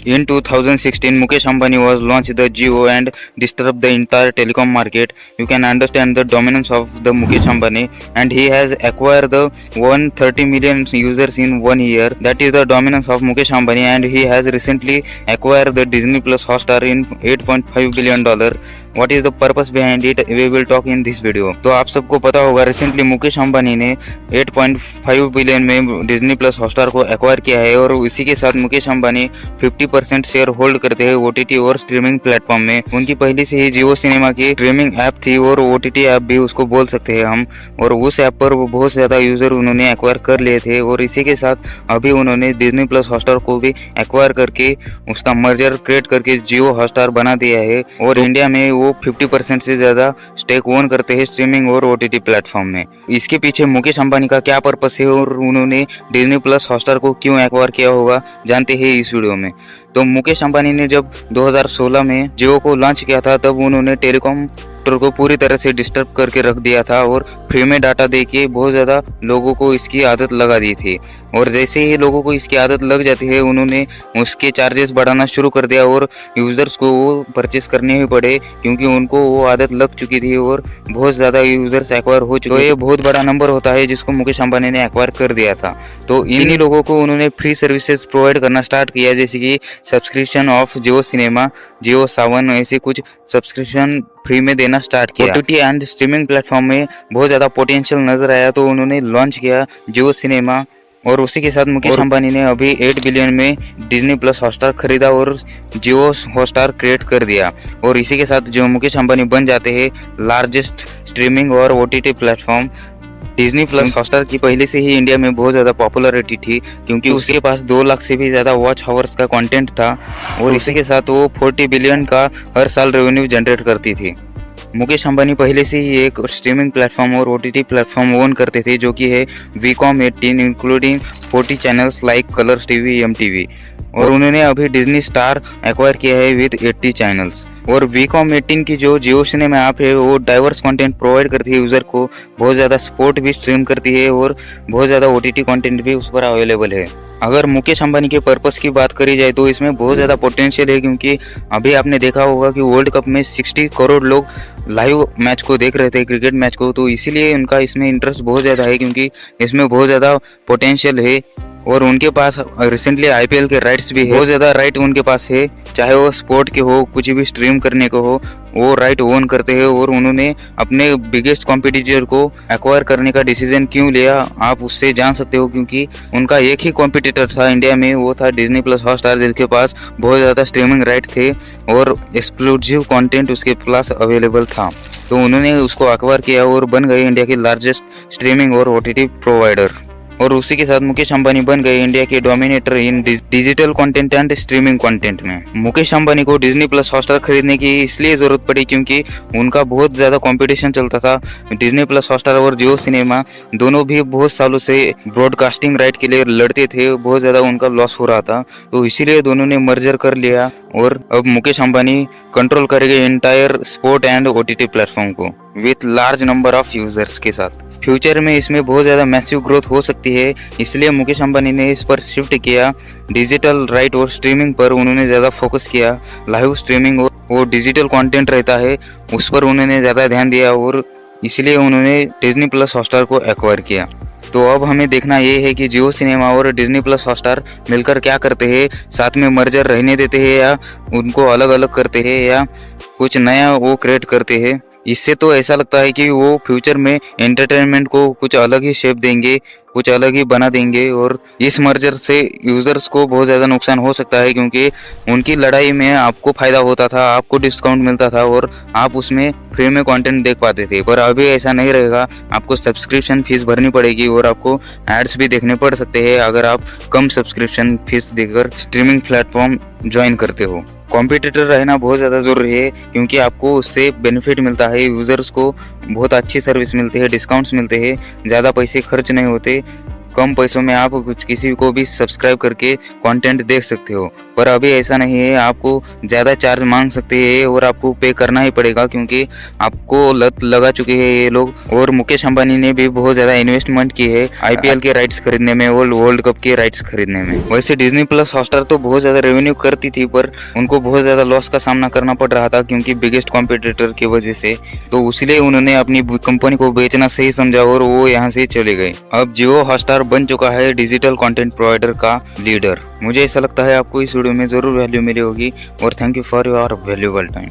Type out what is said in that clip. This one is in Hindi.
In 2016, Mukesh Ambani was launched the Jio and disturbed the entire telecom market. You can understand the dominance of the Mukesh Ambani, and he has acquired the 130 million users in 1 year. That is the dominance of Mukesh Ambani, and he has recently acquired the Disney Plus Hotstar in $8.5 billion. What is the purpose behind it? We will talk in this video. तो आप सबको पता होगा रिसेंटली मुकेश अंबानी ने 8.5 बिलियन में डिज्नी प्लस हॉटस्टार को एक्वायर किया है और इसी के साथ मुकेश अंबानी 50% शेयर होल्ड करते हैं ओटीटी और स्ट्रीमिंग प्लेटफॉर्म में। उनकी पहले से ही जियो सिनेमा की स्ट्रीमिंग ऐप थी और ओटीटी ऐप भी उसको बोल सकते हैं हम, और उस ऐप पर वो बहुत ज्यादा यूजर उन्होंने एक्वायर कर लिए थे और इसी के साथ अभी उन्होंने डिज्नी प्लस हॉटस्टार को भी एक्वायर करके उसका मर्जर क्रिएट करके जियो हॉटस्टार बना दिया है और इंडिया में वो 50% से ज्यादा स्टेक ओन करते हैं स्ट्रीमिंग और ओटीटी प्लेटफॉर्म में। इसके पीछे मुकेश अंबानी का क्या पर्पस है और उन्होंने डिज्नी प्लस हॉटस्टार को क्यों एक्वायर किया होगा जानते हैं इस वीडियो में। तो मुकेश अंबानी ने जब 2016 में जियो को लॉन्च किया था तब उन्होंने टेलीकॉम को पूरी तरह से डिस्टर्ब करके रख दिया था और फ्री में डाटा देके बहुत ज़्यादा लोगों को इसकी आदत लगा दी थी। और जैसे ही लोगों को इसकी आदत लग जाती है उन्होंने उसके चार्जेस बढ़ाना शुरू कर दिया और यूज़र्स को वो परचेस करने ही पड़े क्योंकि उनको वो आदत लग चुकी थी और बहुत ज़्यादा यूज़र्स एक्वायर हो चुके। तो ये बहुत बड़ा नंबर होता है जिसको मुकेश अंबानी ने एक्वायर कर दिया था। तो इन्हीं लोगों को उन्होंने फ्री सर्विसेज प्रोवाइड करना स्टार्ट किया, जैसे कि सब्सक्रिप्शन ऑफ जियो सिनेमा, जियो सावन, ऐसे कुछ सब्सक्रिप्शन फ्री में देना स्टार्ट किया। ओटीटी एंड स्ट्रीमिंग प्लेटफॉर्म में बहुत ज़्यादा पोटेंशियल नजर आया तो उन्होंने लॉन्च किया जियो सिनेमा और उसी के साथ मुकेश अंबानी ने अभी 8 बिलियन में डिज्नी प्लस हॉटस्टार खरीदा और जियो हॉटस्टार क्रिएट कर दिया। और इसी के साथ जो मुकेश अंबानी बन जाते हैं लार्जेस्ट स्ट्रीमिंग और OTT platform. Disney plus Hotstar की पहले से ही इंडिया में बहुत ज़्यादा पॉपुलरिटी थी क्योंकि उसके पास 2 लाख से भी ज़्यादा वॉच हावर्स का कंटेंट था और इसी के साथ वो 40 बिलियन का हर साल रेवेन्यू जनरेट करती थी। मुकेश अंबानी पहले से ही एक स्ट्रीमिंग प्लेटफॉर्म और ओटीटी प्लेटफॉर्म ओन करते थे जो कि है WeCom 18 including 40 channels like Colors TV, MTV, और उन्होंने अभी डिज्नी स्टार एक्वायर किया है विद 80 चैनल्स। और वीकॉम 18 की जो जियो सिनेमा ऐप है वो डाइवर्स कंटेंट प्रोवाइड करती है यूज़र को, बहुत ज़्यादा स्पोर्ट भी स्ट्रीम करती है और बहुत ज़्यादा ओटीटी कंटेंट भी उस पर अवेलेबल है। अगर मुकेश अंबानी के पर्पस की बात करी जाए तो इसमें बहुत ज़्यादा पोटेंशियल है क्योंकि अभी आपने देखा होगा कि वर्ल्ड कप में 60 करोड़ लोग लाइव मैच को देख रहे थे, क्रिकेट मैच को, तो इसीलिए उनका इसमें इंटरेस्ट बहुत ज़्यादा है क्योंकि इसमें बहुत ज़्यादा पोटेंशियल है। और उनके पास रिसेंटली आईपीएल के राइट्स भी है, बहुत ज़्यादा राइट उनके पास है, चाहे वो स्पोर्ट के हो, कुछ भी स्ट्रीम करने को हो, वो राइट ओन करते हैं। और उन्होंने अपने बिगेस्ट कॉम्पिटिटर को एक्वायर करने का डिसीजन क्यों लिया आप उससे जान सकते हो क्योंकि उनका एक ही कॉम्पिटिटर था इंडिया में, वो था डिज्नी प्लस हॉटस्टार, जिसके पास बहुत ज़्यादा स्ट्रीमिंग राइट थे और एक्सक्लूसिव कंटेंट उसके पास अवेलेबल था। तो उन्होंने उसको एक्वायर किया और बन गए इंडिया के लार्जेस्ट स्ट्रीमिंग और ओटीटी प्रोवाइडर। और उसी के साथ मुकेश अंबानी बन गए इंडिया के dominator in digital content and streaming content में। मुकेश अंबानी को डिज्नी प्लस हॉटस्टार खरीदने की इसलिए जरूरत पड़ी क्योंकि उनका बहुत ज़्यादा कंपटीशन चलता था। डिज्नी प्लस हॉटस्टार और जियो सिनेमा दोनों भी बहुत सालों से ब्रॉडकास्टिंग राइट के लिए लड़ते थे, बहुत ज़्यादा उनका लॉस हो रहा था, तो इसीलिए दोनों ने मर्जर कर लिया और अब मुकेश अंबानी कंट्रोल करेंगे entire sport and OTT platform को with large number of users के साथ। फ्यूचर में इसमें बहुत ज़्यादा मैसिव ग्रोथ हो सकती है, इसलिए मुकेश अंबानी ने इस पर शिफ्ट किया। डिजिटल राइट और स्ट्रीमिंग पर उन्होंने ज़्यादा फोकस किया, लाइव स्ट्रीमिंग और डिजिटल कंटेंट रहता है उस पर उन्होंने ज़्यादा ध्यान दिया और इसलिए उन्होंने डिज्नी प्लस हॉटस्टार को एक्वायर किया। तो अब हमें देखना ये है कि जियो सिनेमा और डिज्नी प्लस हॉटस्टार मिलकर क्या करते हैं, साथ में मर्जर रहने देते हैं या उनको अलग अलग करते हैं या कुछ नया वो क्रिएट करते हैं। इससे तो ऐसा लगता है कि वो फ्यूचर में एंटरटेनमेंट को कुछ अलग ही शेप देंगे, कुछ अलग ही बना देंगे और इस मर्जर से यूजर्स को बहुत ज़्यादा नुकसान हो सकता है क्योंकि उनकी लड़ाई में आपको फ़ायदा होता था, आपको डिस्काउंट मिलता था और आप उसमें फ्री में कंटेंट देख पाते थे, पर अभी ऐसा नहीं रहेगा। आपको सब्सक्रिप्शन फीस भरनी पड़ेगी और आपको एड्स भी देखने पड़ सकते हैं अगर आप कम सब्सक्रिप्शन फीस देकर स्ट्रीमिंग प्लेटफॉर्म ज्वाइन करते हो। कॉम्पिटिटर रहना बहुत ज़्यादा ज़रूरी है क्योंकि आपको उससे बेनिफिट मिलता है, यूज़र्स को बहुत अच्छी सर्विस मिलती है, डिस्काउंट्स मिलते हैं, ज़्यादा पैसे खर्च नहीं होते। कम पैसों में आप कुछ किसी को भी सब्सक्राइब करके कंटेंट देख सकते हो। पर अभी ऐसा नहीं है, आपको ज़्यादा चार्ज मांग सकते हैं और आपको पे करना ही पड़ेगा, क्योंकि आपको लत लगा चुके हैं ये लोग। और मुकेश अंबानी ने भी बहुत ज़्यादा इन्वेस्टमेंट की है आईपीएल के राइट्स खरीदने में और वर्ल्ड कप के राइट्स खरीदने में। वैसे डिज्नी प्लस हॉटस्टार तो बहुत ज़्यादा रेवेन्यू करती थी, पर उनको बहुत ज़्यादा लॉस का सामना करना पड़ रहा था क्योंकि बिगेस्ट कॉम्पिटिटर की वजह से। तो इसलिए उन्होंने अपनी कंपनी को बेचना सही समझा और वो यहाँ से चले गए। अब जियो हॉटस्टार बन चुका है डिजिटल कंटेंट प्रोवाइडर का लीडर। मुझे ऐसा लगता है आपको इस वीडियो में जरूर वैल्यू मिली होगी और thank you for your valuable time.